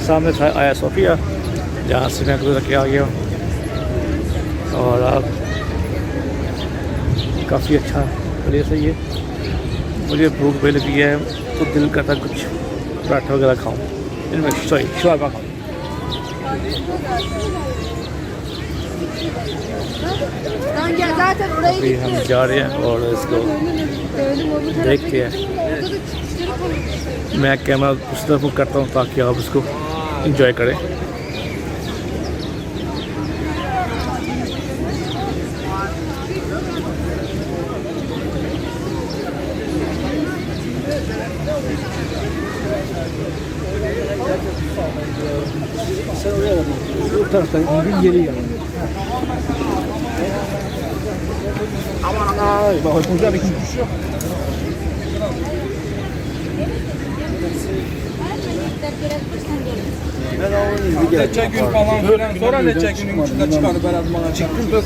سامنے تھا آیا صوفیہ جہاں سے میں گزر کے آ گیا اور کافی اچھا پلیس ہے یہ. مجھے بھوک بھی لگی ہے تو دل کرتا کچھ پراٹھا وغیرہ کھاؤں ان میں شورما کھاؤں. ابھی ہم جا رہے ہیں اور اس کو دیکھتے ہیں. میں کیمرہ اس طرف کرتا ہوں تاکہ آپ اس کو انجوائے کریں. Neçə gün falan filan, sonra neçə günün içində çıxarıb bana çıxdım.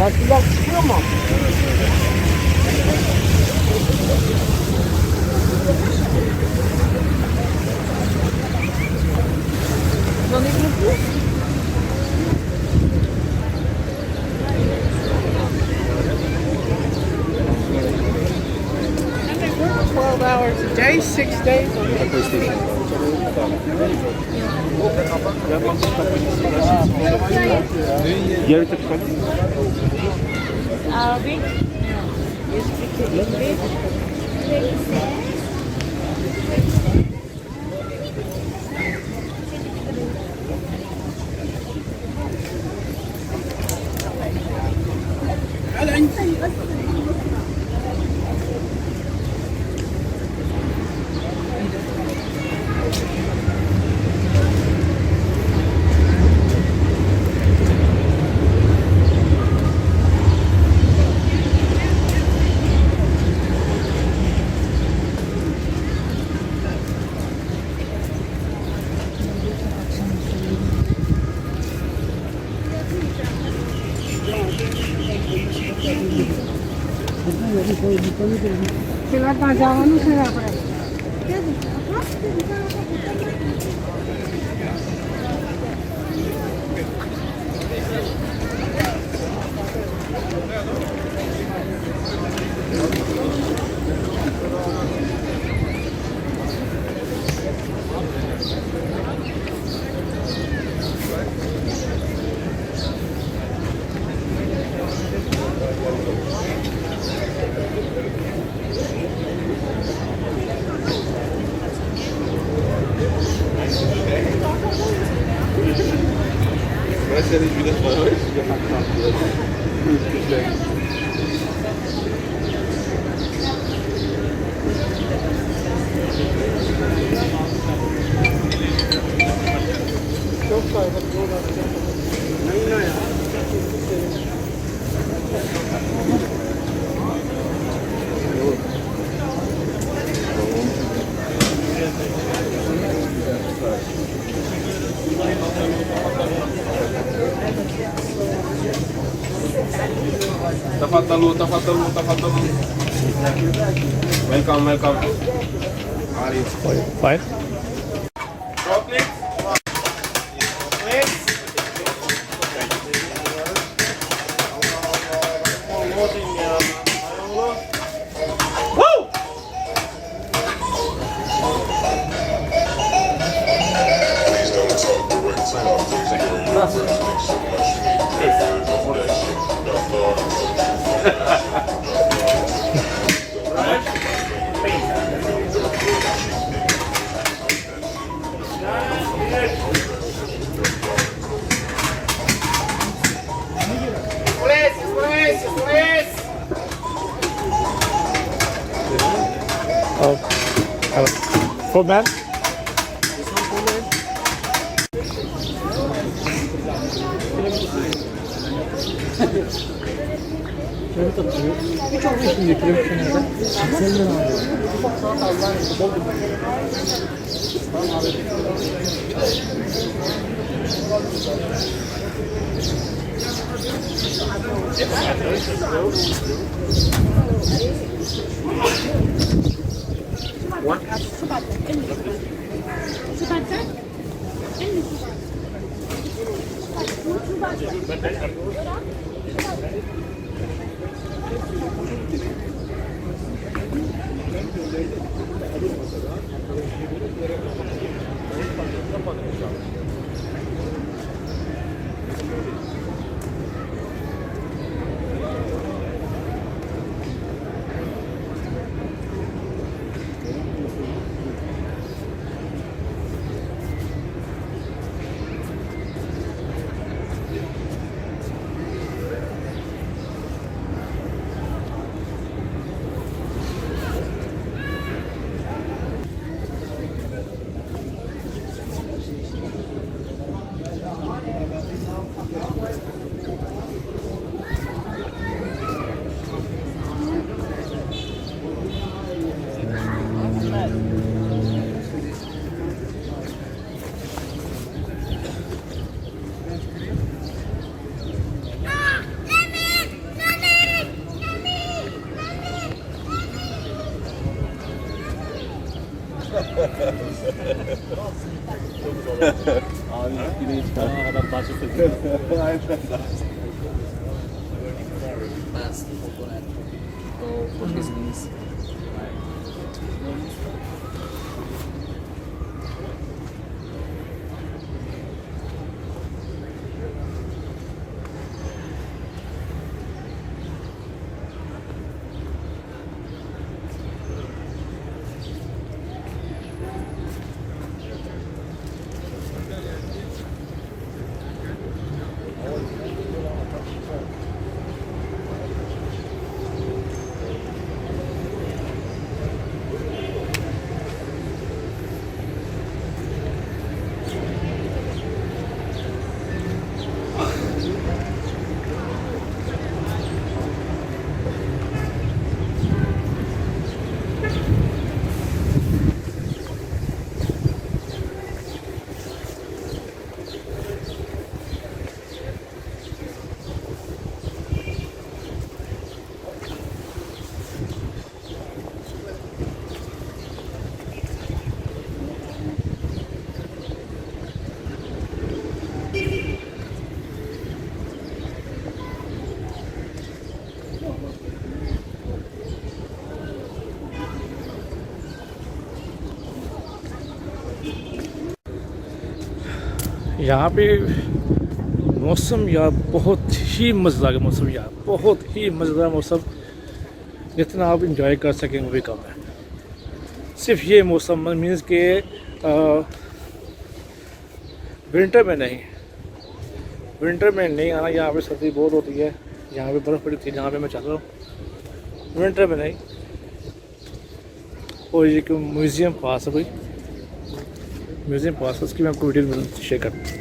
Makiler çıkıyor mu? $12 a day, 6 days a week. Yarı tık kalın. Arabic. You speak English. Silakan jangan lupa apa. تفضلوا تفضلوا تفضلوا. Welcome, welcome. Fine. For man. यहाँ पे मौसम यार बहुत ही मज़ेदार मौसम, यार बहुत ही मज़ेदार मौसम, जितना आप इंजॉय कर सकेंगे वो भी कम है। सिर्फ ये मौसम मीन्स के विंटर में नहीं, विंटर में नहीं आना, यहाँ पे सर्दी बहुत होती है, यहाँ पे बर्फ़ पड़ी थी जहाँ पे मैं चल रहा हूँ, विंटर में नहीं। और ये कि म्यूज़ियम पास है, कोई म्यूज़ियम पास है, उसकी मैं आपको वीडियो शेयर करता हूँ।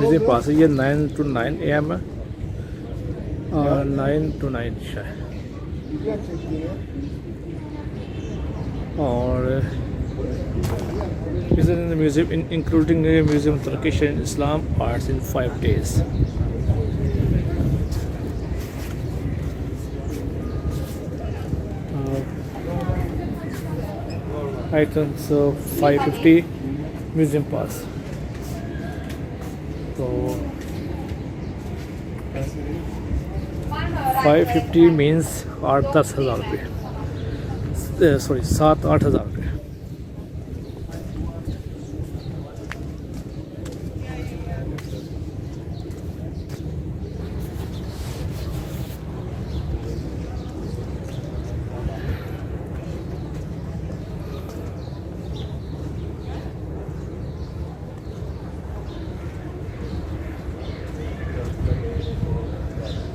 म्यूज़ियम पास है, ये 9 to 9 AM है, 9 to 9 शायद। और visit in the museum including the museum Turkish and Islam arts in 5 days. I think so 550 म्यूजियम पास. तो 550 मीन्स 8-10 हज़ार रुपये, सॉरी 7-8 हज़ार रुपये.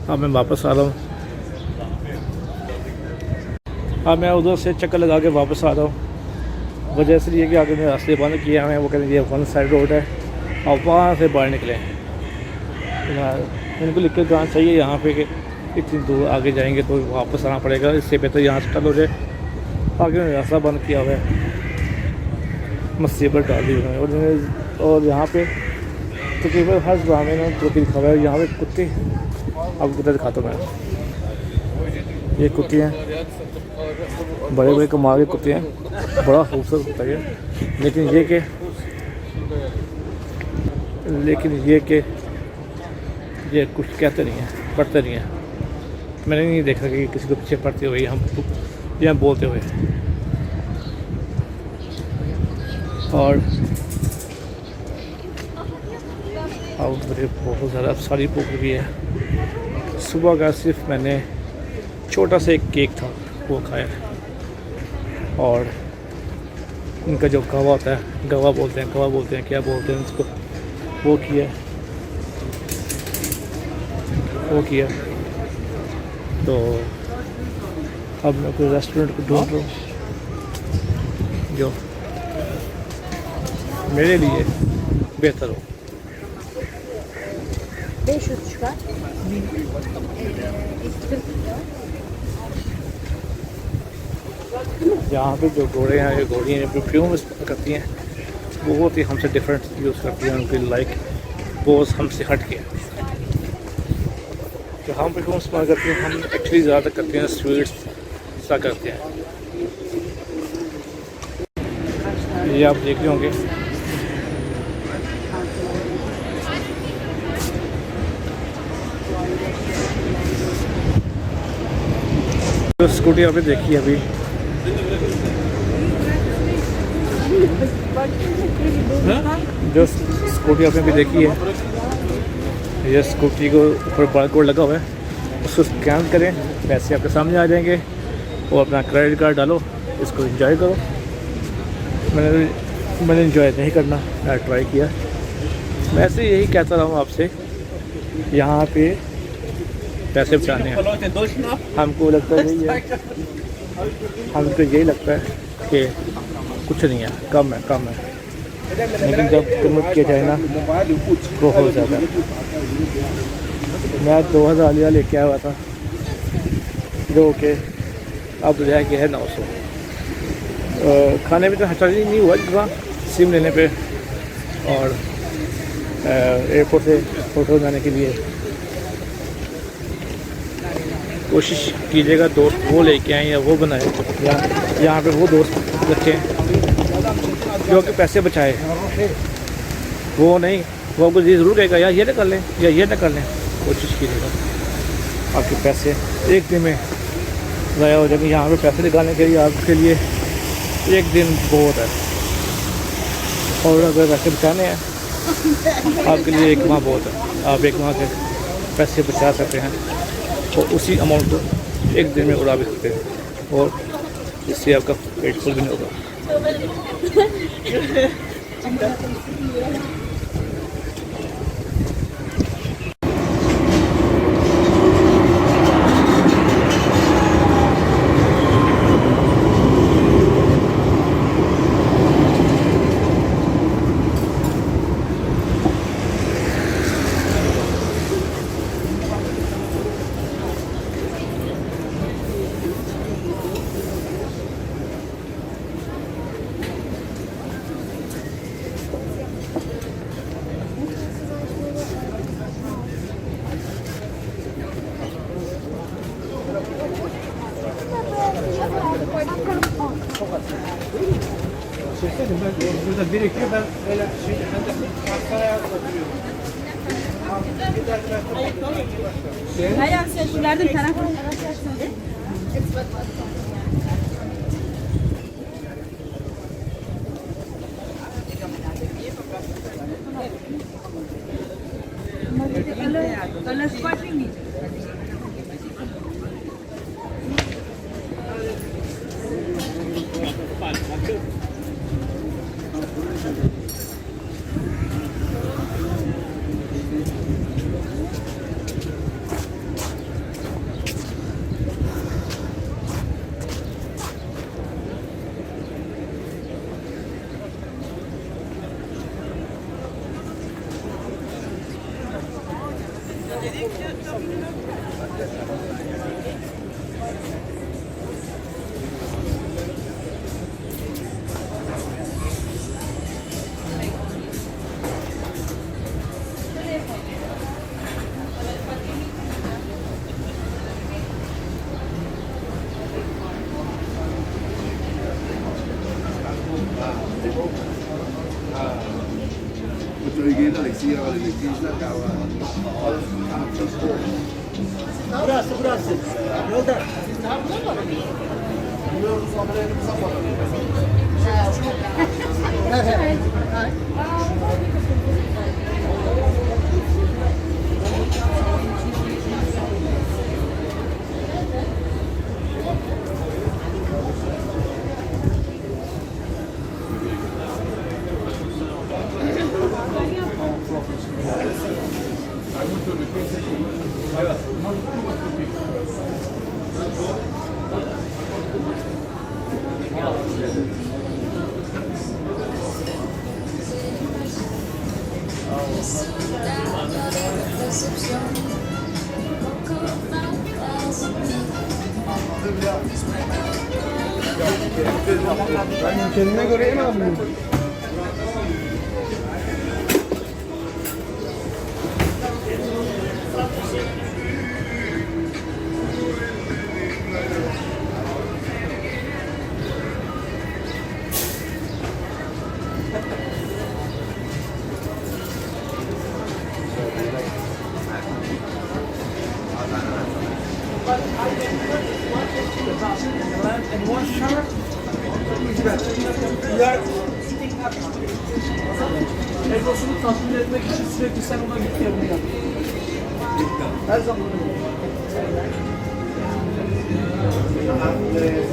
अब मैं वापस आ रहा हूँ. अब मैं उधर से चक्कर लगा के वापस आ रहा हूँ. वजह इसलिए कि आगे मेरे रास्ते बंद किए हैं. वो कहते हैं ये वन साइड रोड है, और वहाँ से बाहर निकले. इनको लिख कर जाना चाहिए यहाँ पे कि इतनी दूर आगे जाएंगे तो वापस आना पड़ेगा. इससे बेहतर यहाँ से टल हो जाए. आगे मैंने रास्ता बंद किया हुआ है, मुसीबत डाल दी उन्होंने. और यहाँ पे तकरीबन हर जगह में ना जो लिखा हुआ है. यहाँ पे कुत्ते, अब कुत्ते दिखाता हूँ मैं. ये कुत्ते हैं, बड़े बड़े कमाल के कुत्ते हैं, बड़ा खूबसूरत कुत्ता है. लेकिन ये कि ये कुछ कहते नहीं हैं, पढ़ते नहीं हैं. मैंने नहीं देखा कि किसी को पीछे पढ़ते हुए हम बोलते हुए. और अब मुझे बहुत ज़्यादा सारी भूख लगी है. सुबह का सिर्फ मैंने छोटा सा एक केक था वो खाया, और इनका जो गवा होता है, गवा बोलते हैं क्या बोलते हैं उसको, वो किया. तो अब मैं कोई रेस्टोरेंट को ढूंढ रहा हूँ जो मेरे लिए बेहतर हो. 500 çıkar. यहाँ पे जो घोड़े हैं, ये घोड़ियाँ परफ्यूम करती हैं, वो बहुत ही हमसे डिफरेंट यूज़ करती हैं. उनकी लाइक वो हमसे हट के. जो हम परफ्यूम इस्तेमाल करते हैं, हम एक्चुअली ज़्यादा करते हैं स्वीट्स सा करते हैं. ये आप देख रहे होंगे. जो स्कूटी आपने देखी है अभी, जो स्कूटी आपने भी देखी है, ये स्कूटी को ऊपर बारकोड लगा हुआ है. उसको स्कैन करें, पैसे आपके सामने आ जाएंगे, और अपना क्रेडिट कार्ड डालो, इसको एंजॉय करो. मैंने एंजॉय नहीं करना, मैं ट्राई किया. वैसे यही कहता रहा हूँ आपसे, यहाँ पे पैसे बचाने हैं. हमको लगता है यही लगता है कि कुछ नहीं है, कम है. लेकिन जब कमिट किया जाए ना, बहुत ज़्यादा. मैं 2000 लिया लेके आया हुआ था, जो कि अब रह गया है 900. खाने में तो खर्चा नहीं हुआ जितना सिम लेने पे और एयरपोर्ट से होटल जाने के लिए. कोशिश कीजिएगा दोस्त वो लेके आएँ या वो बनाए, या यहाँ पे वो दोस्त रखें जो कि पैसे बचाए. वो नहीं, वो आपको ये ज़रूर कहेगा यार ये ना कर लें या ये ना कर लें. कोशिश कीजिएगा आपके पैसे एक दिन में ज़ाया हो जाएंगे. यहाँ पे पैसे निकालने के लिए आपके लिए एक दिन बहुत है, और अगर पैसे बचाने हैं आपके लिए एक माह बहुत है. आप एक माह के पैसे बचा सकते हैं, और उसी अमाउंट को एक दिन में उड़ा भी सकते हैं, और इससे आपका पेट फुल भी नहीं होगा. dedim ben burada birikiyor ben öyle şey ben de hastaneye oturuyorum. Ayağım sen şuralardan taraf. Kalau squat ini.最記得歷史啊，我哋歷史先得教啊。Burası. Yolda. Ben kendine göre en aldım. Egosunu tatmin etmek için sürekli sen ona git ya bunu yap. Her zaman öyle.